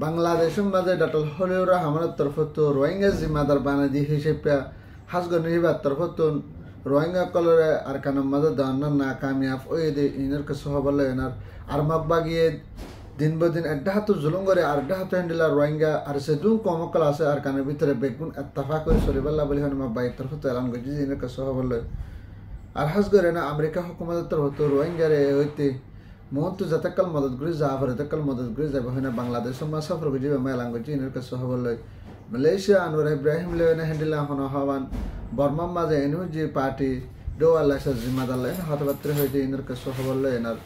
বাংলাদেশের মাঝে ডাটল হলিউর রহমানের তরফত রোহিঙ্গা জিম্মাদার বানাদি হিসেবে হাসগর নিহিবার তরফত রোহিঙ্গা কলরে আর কানের মাঝে দান্নার না কামিয়াব ওই দে ইনার কাছে হবলে এনার আর মগবাগিয়ে দিন বদিন একটা হাত জুলুম করে আর একটা হাত হ্যান্ডিলা রোহিঙ্গা আর সে জুম কমকল আছে আর কানের ভিতরে বেগুন এত্তাফা করে সরিবাল্লা বলি হয় মগবাগির তরফত এলান করছি ইনার কাছে হবলে আর হাসগর এনা আমেরিকা হুকুমতের তরফত রোহিঙ্গারে হইতে মহন্ত যাতাকাল মদত করে যা পারে তাকাল মদত করে যাবে হয় না বাংলাদেশের মা সফর করে যাবে মেলাং করছি ইনার কাছে হবলে মালয়েশিয়া আনোয়ার ইব্রাহিম লেনে হ্যান্ডিলা হন হওয়ান বর্মার মাঝে এনু যে পার্টি ডো আল্লাহ জিম্মাদার লাইন হতপাত্রে হয়েছে ইনার কাছে হবলে এনার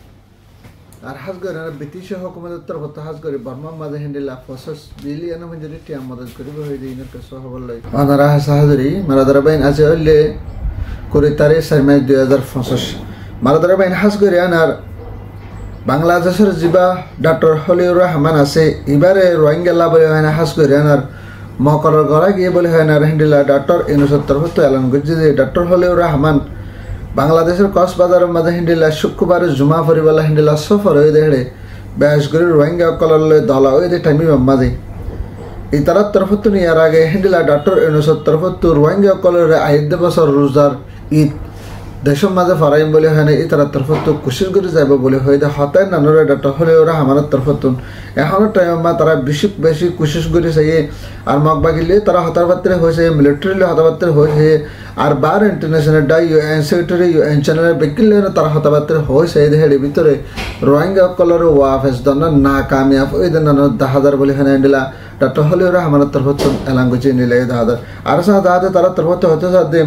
আর হাসগর এনার ব্রিটিশ হুকুমতের তরফত হাসগর বর্মার মাঝে হ্যান্ডিলা 50 বিলিয়ন মঞ্জুরি টিয়া মদত করিবে হয়েছে ইনার কাছে হবলে আনারা হাসাহাজরি মারাদারা বাইন আছে হইলে করে তারে 4 মে 2025 মারাদারা বাইন হাসগর এনার বাংলাদেশের জিবা ডক্টর হলিউর রহমান আছে এবারে রোহিঙ্গা বলে হয় না হাস করে আর মকরের গড়া গিয়ে বলে হয় না হ্যান্ডিলা ডক্টর 69 এলান করছে যে ডক্টর হলিউর রহমান বাংলাদেশের কক্সবাজারের মাঝে হ্যান্ডিলা শুক্রবারে জুমা ফরিবালা হ্যান্ডিলা সফর হয়ে দেখে বেশ করে রোহিঙ্গা কললে দলা হয়ে দে টাইমি মাঝে এই তার তরফত নিয়ে আগে হ্যান্ডিলা ডক্টর 69 রোহিঙ্গা কলরে আইদ বছর রোজার ঈদ দেশের মাঝে ফারাইম বলে হয় না এই তার তরফত কুশিস করে যাব বলে হয় হতায় নানুরা ডাক্তার হলে ওরা আমার তরফত এখনো টাইম মা তারা বেশি কুশিস করে চাই আর মগবাগিলে তারা হতার পাত্রে হয়েছে মিলিটারিলে হতার পাত্রে হয়েছে আর বার international die UN secretary UN চ্যানেলের বেকিলে তারা হতার পাত্রে হয়েছে এই দেহের ভিতরে রোহিঙ্গা কলর ওয়াফেস দন না কামিয়াব ওই দিন 10,000 বলে হয় দিলা ডাক্তার হলে ওরা আমার তরফত এলাং করছে নিলে 10,000 আর সাথে তারা তরফত হতে সাথে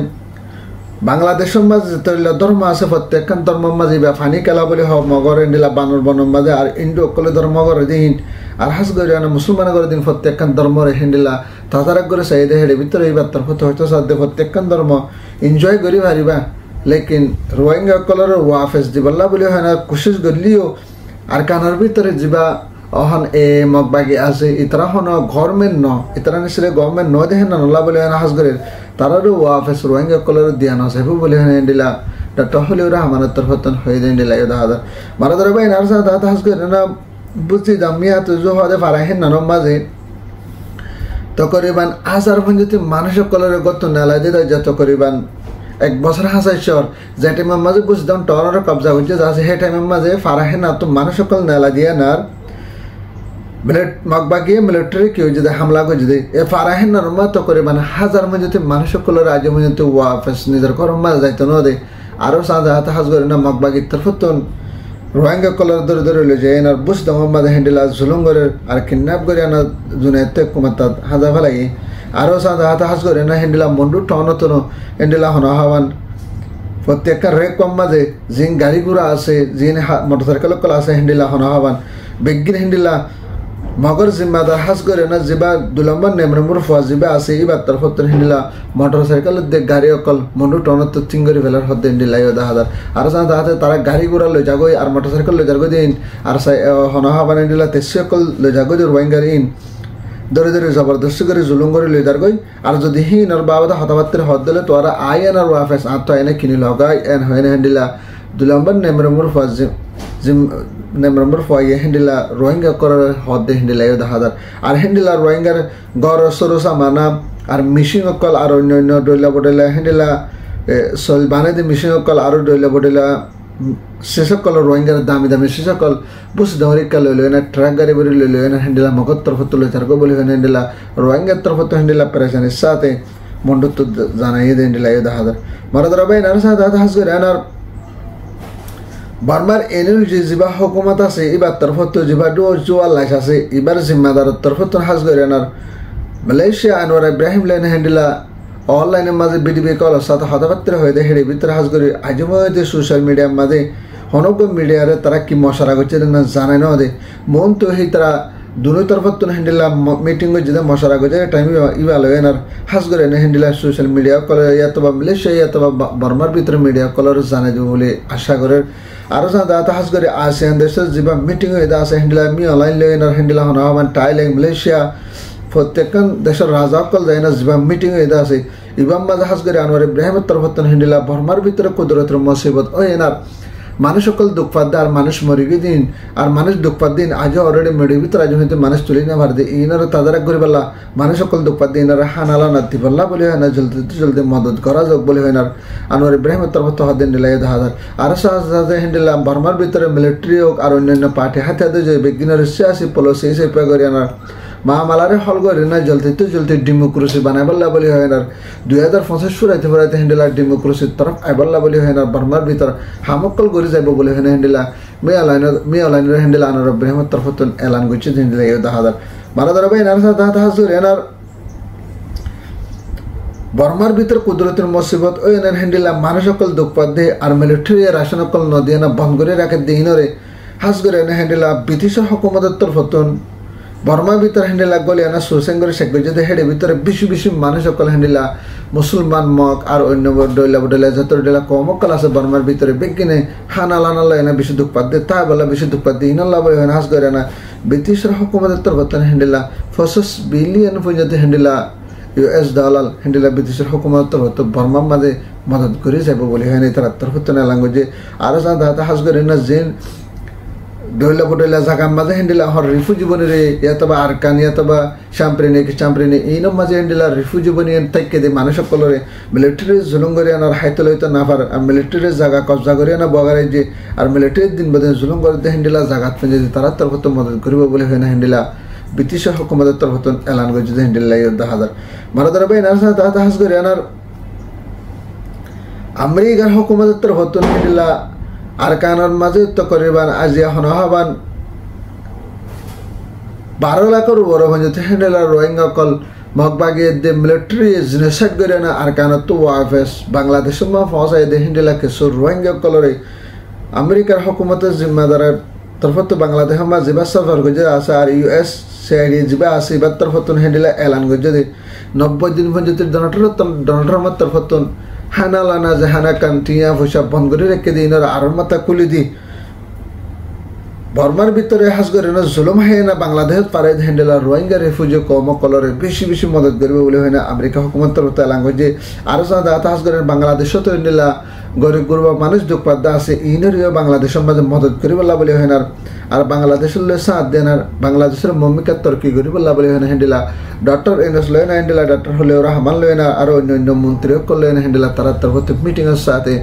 বাংলাদেশের মাঝে ধর্ম আছে প্রত্যেকখান ধর্মের মাঝে ফানি খেলা বলে হোক মগর এন্ডিলা বানর বনের মাঝে আর ইন্ডু অকলে ধর্ম করে দিন আর হাস করে মুসলমান করে দিন প্রত্যেকখান ধর্মর হেন্ডিলা তাতারাক করে চাই দেহের ভিতরে এই বার্তার হতে হয়তো সাথে প্রত্যেকখান ধর্ম এনজয় করি পারিবা লেকিন রোহিঙ্গা অকলের ওয়াফেস দিবাল্লা বলে হয় না কোশিশ করলিও আর কানার ভিতরে যা অহন এ মগবাগি আছে ইতারা হন গভর্নমেন্ট ন ইতারা নিশ্চয় গভর্নমেন্ট ন দেখেন না নলা বলে হয় হাস করে তারারও ওয়াফেস রোহিঙ্গা কলর দিয়া না সাহেব বলে হয় দিলা ডাক্তার হলে ওরা আমার তরফতন হয়ে দেন দিলা দাদা মারা ধরে ভাই নার সাথে হাস করে না বুঝছি দামিয়া তো জো হদে ফারাহেন না মাঝে তকরিবান 1000 পঞ্জতি মানুষের কলরে গত নেলা দিয়ে যত করিবান 1 বছর হাসাইছর যে টাইমের মাঝে বুঝতাম টরের কবজা হচ্ছে আছে সেই টাইমের মাঝে ফারাহেন না তো মানুষের কল নেলা দিয়ে নার মগবাগিয়ে মিলিটারি কেউ যদি হামলা করে যদি এ ফারাহেন নরমা তো করে মানে 1000 মধ্যে মানুষের কলর আজ মধ্যে ওয়াফেস নিজের ঘর মাঝে যাইতো না দে আরো সাজা হাতে হাজ করে না মগবাগির তরফতন রোহিঙ্গা কলর ধরে ধরে লই যায় আর বুঝতাম মাঝে হ্যান্ডেলা জুলুম করে আর কিডন্যাপ করে না জুনাইতে কুমাতা হাজা ফেলাই আরো সাজা হাতে হাজ করে না হ্যান্ডেলা মন্ডু টনতন হ্যান্ডেলা হন হওয়ান প্রত্যেকটা রেক কম মাঝে জিন গাড়ি ঘোড়া আছে জিন মোটরসাইকেল কল আছে হ্যান্ডেলা হন হওয়ান বেগিন হ্যান্ডেলা মগর জিম্মাদার হাস করে না যা 2 নম্বর নেমরমুর ফোয়া যা আছে এই বার্তার ফতন হিন্দিলা মোটরসাইকেল দে গাড়ি অকল মন্ডু টনত চিঙ্গরি ফেলার হতে হিন্দিলা 10,000 আর সাথে তারা গাড়ি ঘোড়া লই যাগই আর মোটরসাইকেল লই যাগই দিন আর হনহা বানাই দিলা তেসি অকল লই যাগই রোহিঙ্গার ইন ধরে ধরে জবরদস্তি করে জুলুম করে লই যাগই আর যদি হিন আর বাবাদা হতাবাত্রে হদ দিলে তোরা আইন আর ওয়াফেস আত আইনে কিনি লগাই এন হয়নে হিন্দিলা 2 নম্বর নেমরমুর ফোয়া নেমরমর ফয়ে হ্যান্ডিলা রোহিঙ্গা করার হদে হ্যান্ডিলা 10,000 আর হ্যান্ডিলা রোহিঙ্গার গড় সরসা মানা আর মিশিং অকল আর অন্য ডইলা বডেলা হ্যান্ডিলা সল বানাইতে মিশিং অকল আর ডইলা বডেলা শেষকল রোহিঙ্গার দামি দামি শেষকল বুস দহরিকা লইলো না ট্রাক গাড়ি বড়ি লইলো না হ্যান্ডিলা মগত তরফত লই তারকো বলি হ্যান্ডিলা রোহিঙ্গার তরফত হ্যান্ডিলা পেরেশানির সাথে মন্ডত জানাই দেন হ্যান্ডিলা 10,000 মারাদরা ভাই নার সাথে হাস করে আনার বারবার এনুল যে জিবা হুকুমত আছে এবার তরফত জিবা ডো জোয়াল্লাহ আছে এবার জিম্মাদার তরফত হাজ করে আনার মালয়েশিয়া আনোয়ার ইব্রাহিম লাইন হ্যান্ডিলা অনলাইনের মাঝে বিডিবি কল সাথে হতাপাত্রে হয়ে দেয় হেঁটে ভিতরে হাজ করে আজমে সোশ্যাল মিডিয়ার মাঝে হনক মিডিয়ারে তারা কি মশারা করছে না জানায় না দে মন তো সেই তারা দুনো তরফত হ্যান্ডিলা মিটিং যে মশারা করছে টাইম ইভালো এনার হাজ করে এনে হ্যান্ডিলা সোশ্যাল মিডিয়া কলে ইয়াতো বা মালয়েশিয়া ইয়াতো বা বর্মার ভিতরে মিডিয়া কলর জানাই দেবো বলে আশা করে আরো সাথে হাজ করে আসিয়ান দেশের যা মিটিং হয়ে আছে হ্যান্ডিলা মি অনলাইন লই এনার হ্যান্ডিলা হন হওয়ান টাইলেং মালয়েশিয়া প্রত্যেকখান দেশের রাজা অকল যায় না যা মিটিং হয়ে আছে ইবাম মাঝে হাজ করে আনোয়ার ইব্রাহিমের তরফত হ্যান্ডিলা বর্মার ভিতরে কুদরতের মুসিবত ও এনার মানুষ সকল দুঃখপাত আর মানুষ মরিগে দিন আর মানুষ দুঃখপাত দিন আজও অলরেডি মেডির ভিতরে আজ হয়তো মানুষ তুলি না ভারতে ইনারা তাদের করে বললা মানুষ সকল দুঃখপাত দিন আর হানালা নাতি বললা বলে হয় না জলদি জলদি মদত করা যাক বলে হয় না আনোয়ার ইব্রাহিমের তরফ তো হাত দিন দিলাই হাজার আর সাথে হ্যান্ডেলাম বর্মার ভিতরে মিলিটারি হোক আর অন্যান্য পার্টি হাতে হাতে যে বিজ্ঞানের আসি পলিসি সেই পে করি আনার মহামালারে হল করে না জলদি ডেমোক্রেসি বানাইবল্লা বলি হয় না 2050 ফুরাইতে ফুরাইতে হ্যান্ডেলা ডেমোক্রেসির তরফ আইবল্লা বলি হয় না বর্মার ভিতর হামকল করে যাইব বলি হয় না হ্যান্ডেলা মেয়ালাইনের হ্যান্ডেলা আনোয়ার ইব্রাহিমের তরফ তো এলান করছে হ্যান্ডেলা 10,000 12 ভাই এনার সাথে হাজুর এনার বর্মার ভিতর কুদরতের মুসিবত ওই এনার হ্যান্ডেলা মানুষ সকল দুঃখপাত দিয়ে আর মিলিটারি রাশন সকল নদী না বন্ধ করে রাখে দিনরে হাজ করে এনে হ্যান্ডেলা ব্রিটিশের হুকুমতের তরফতন বর্মার ভিতর হ্যান্ডেলা গলি আনা সুরসেঙ্গরে শেখ যদি হেডে ভিতরে বেশি মানুষ সকল হ্যান্ডেলা মুসলমান মক আর অন্য ডইলা যত ডইলা কমকল আছে বর্মার ভিতরে বেগিনে হানালানালা এনা বেশি দুঃখপাত দিয়ে তা বলা বেশি দুঃখপাত দিয়ে ইনাল্লা বলে হাজ করে না ব্রিটিশের হুকুমতের তরফতন হ্যান্ডেলা 50 বিলিয়ন পর্যন্ত হ্যান্ডেলা US দালাল হ্যান্ডেলা ব্রিটিশের হুকুমতের তরফ বর্মার মাঝে মদত করে যাব বলে হয় না তার তরফতন এলাঙ্গে আরো সাথে হাজ করে না যে ডইলা জাগার মাঝে হ্যান্ডেলা হর রিফিউজি বনে রে ইয়াতবা আরকান ইয়াতবা চাম্প্রেনে এইনম মাঝে হ্যান্ডেলা রিফিউজি বনে তাইকে দে মানুষ সকলরে মিলিটারি জুলুম করে আনার হাইতে লইতে না পার আর মিলিটারি জায়গা কবজা করে আনা বগারে যে আর মিলিটারি দিন বাদে জুলুম করে হ্যান্ডেলা জাগাত পেয়ে যে তারা তরফ মদত করিব বলে হয় না হ্যান্ডেলা ব্রিটিশের হুকুমতের তরফ এলান করছে হ্যান্ডেলা 10,000 মারাদার ভাই এনার সাথে হাজ করে আনার আমেরিকার হুকুমতের তরফ হ্যান্ডেলা আর কানার মাঝে তো করিবান আজিয়া হনহাবান 12 লাখের বড় হয়ে হ্যান্ডেলা রোহিঙ্গা কল মগবাগে দে মিলিটারি জেনোসাইড করে না আর কানার তো ওয়াফেস বাংলাদেশের মা ফসাই দে হ্যান্ডেলা কিছু রোহিঙ্গা কলরে আমেরিকার হুকুমতের জিম্মাদারের তরফত বাংলাদেশের মা জিবা সফর করে আছে আর US সেরি জিবা আছে এবার তরফত হ্যান্ডেলা এলান করে যে 90 দিন পর্যন্ত ডোনাল্ড ট্রাম্পের তরফত হানালানা যে হানা কান্টিয়া পয়সা বন্ধ করে রেখে দিই আর মাথা খুলে দি বর্মার ভিতরে হাজ করে না জুলুম হয় না বাংলাদেশ পারে হ্যান্ডেলা রোহিঙ্গা রেফিউজি কম কলরে বেশি মদত করবে বলে হয় না আমেরিকা হুকুমত এলাঙ্গ যে আরো সাথে হাজ করে বাংলাদেশও তো হ্যান্ডেলা গরিব গুরবা মানুষ দুঃখপাদ্দা আছে ইনরিও বাংলাদেশের মাঝে মদত করি বলা বলে হয় না আর বাংলাদেশের সাথ দেন আর বাংলাদেশের মমিকার তর্কি করি বলা বলে হয় না হ্যান্ডেলা ডক্টর এনএস লয় না হ্যান্ডেলা ডক্টর হলে ওরা হামান লয় না আর অন্য মন্ত্রীও করলে না হ্যান্ডেলা তারা তরফ মিটিংয়ের সাথে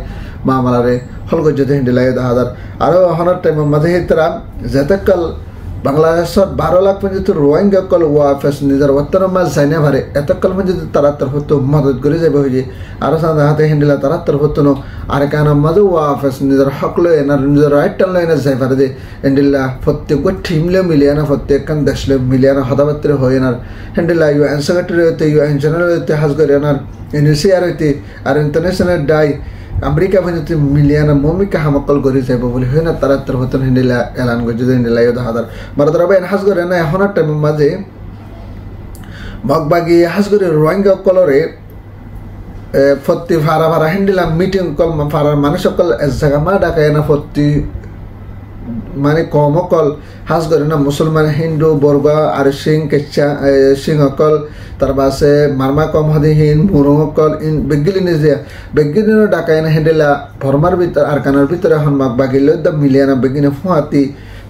মামালারে হলগজ্জতে হ্যান্ডেলা 10,000 আরো হনার টাইমের মাঝে তারা যেতকাল বাংলাদেশের 12 লাখ পর্যন্ত রোহিঙ্গা কল ওয়াফেস নিজের ওত্তর মাছ যাই না ভারে এতকাল পর্যন্ত তারা তরফ মদত করে যাবে হয়ে আরো সাথে হাতে হ্যান্ডেলা তারা তরফ আর কানার মাঝে ওয়াফেস নিজের হক লয় না নিজের রাইট টান লয় না যাই পারে দে হ্যান্ডেলা প্রত্যেক টিমলে মিলিয়ে না প্রত্যেক কান দেশলে মিলিয়ে না হদাবাত্রে হয়ে না হ্যান্ডেলা UN সেক্রেটারি হইতে UN জেনারেল হইতে হাজ করে না UNHCR হইতে আর ইন্টারন্যাশনাল ডাই আমেরিকা পর্যন্ত মিলিয়ানা মমিকা হামকল করে যাইব বলে হয় না তারা তরফ হ্যান্ডেলা এলান করছে হ্যান্ডেলা 10,000 মারাদার ভাই হাজ করে না এখন টাইমের মাঝে মগবাগি হাজ করে রোহিঙ্গা কলরে ফত্তি ভাড়া হ্যান্ডেলা মিটিং কল ফারার মানুষ সকল এক জায়গা মা ডাকায় না ফত্তি মানে কম অকল হাজ করে না মুসলমান হিন্দু বর্গা আর সিং অকল তার পাশে মারমা কম হদিহীন মুরং অকল বেগিলি নিজে বেগিলিনো ডাকায় না হ্যান্ডেলা ভরমার ভিতর আর কানার ভিতরে এখন মাক বাগিল মিলিয়ে না বেগিনে ফুয়াতি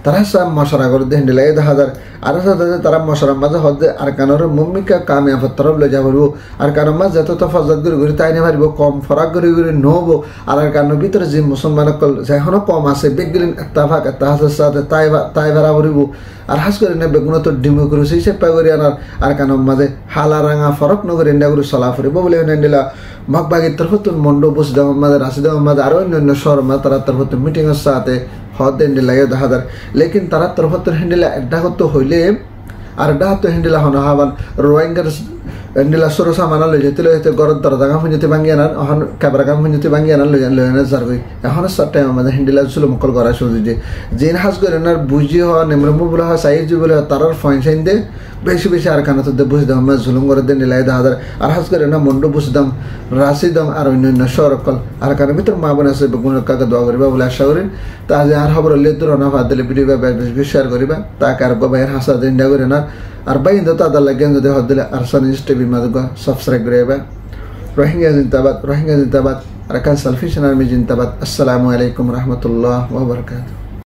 তারা সব মশরা করে দিয়ে হ্যান্ডেলা 10,000 আর সাথে তারা মশরার মাঝে হদে আর কানোর মম্মিকা কামিয়াব তরফ লই যাব আর কানোর মাঝে যত তো ফজত করে তাই না পারিব কম ফরাক করে নহব আর কানোর ভিতরে যে মুসলমান কল যেখনো কম আছে বেগিলিন এত্তাফাক এত্তাহাসের সাথে তাই ভাড়া ভরিব আর হাস করে না বেগুন তো ডেমোক্রেসি চেপা করে আনার আর কানোর মাঝে হালা রাঙা ফরক নগরে ইন্ডিয়া করে চলা ফুরিব বলে হ্যান্ডেলা মগবাগির তরফ মন্ড বসে দেওয়ার মাঝে রাশি দেওয়ার মাঝে আরো অন্যান্য শহর মাঝে তারা তরফ মিটিংয়ের সাথে হদ হ্যান্ডেলা 10,000 লেকিন তারা তরফ হ্যান্ডেলা একটা করতে হইলে আর একটা হাতে হ্যান্ডেলা হন হাবান রোহিঙ্গার হ্যান্ডেলা সরো সামানা লই যেতে লই যেতে গরদ দরদাগা ফুঞ্জতে ভাঙ্গি আনার এখন ক্যাবরাগাম ফুঞ্জতে ভাঙ্গি আনার লই আনার যারবই এখন সার টাইম আমাদের হ্যান্ডেলা ছিল মকল করা শুরু যে জিন হাজ করে আনার বুঝি হওয়া নেমরমু বলে হয় সাইজ বলে তারার ফাইন সাইন দে বেশি আর কানা তো বুঝ দাম জুলুম করে দেন নিলাই 10,000 আর হাজ করে না মন্ড বুঝ দাম রাশি দাম আর অন্যান্য সরকল আর কারণ ভিতর মা বোন আছে বেগুন কাকা দোয়া করিবা বলে আশা করি তা যে আর খবর হলে তোর না ভাত দিলে ভিডিও বেশি শেয়ার করিবা তাকে আর বাইরের হাসা দিন করে না আর বাইন তো তাদের লাগে যদি হদ দিলে আর সানিস টিভি মাদুকা সাবস্ক্রাইব করিবা রোহিঙ্গা জিন্দাবাদ Arakan Salvation Army Jintabat. Assalamualaikum warahmatullahi wabarakatuh.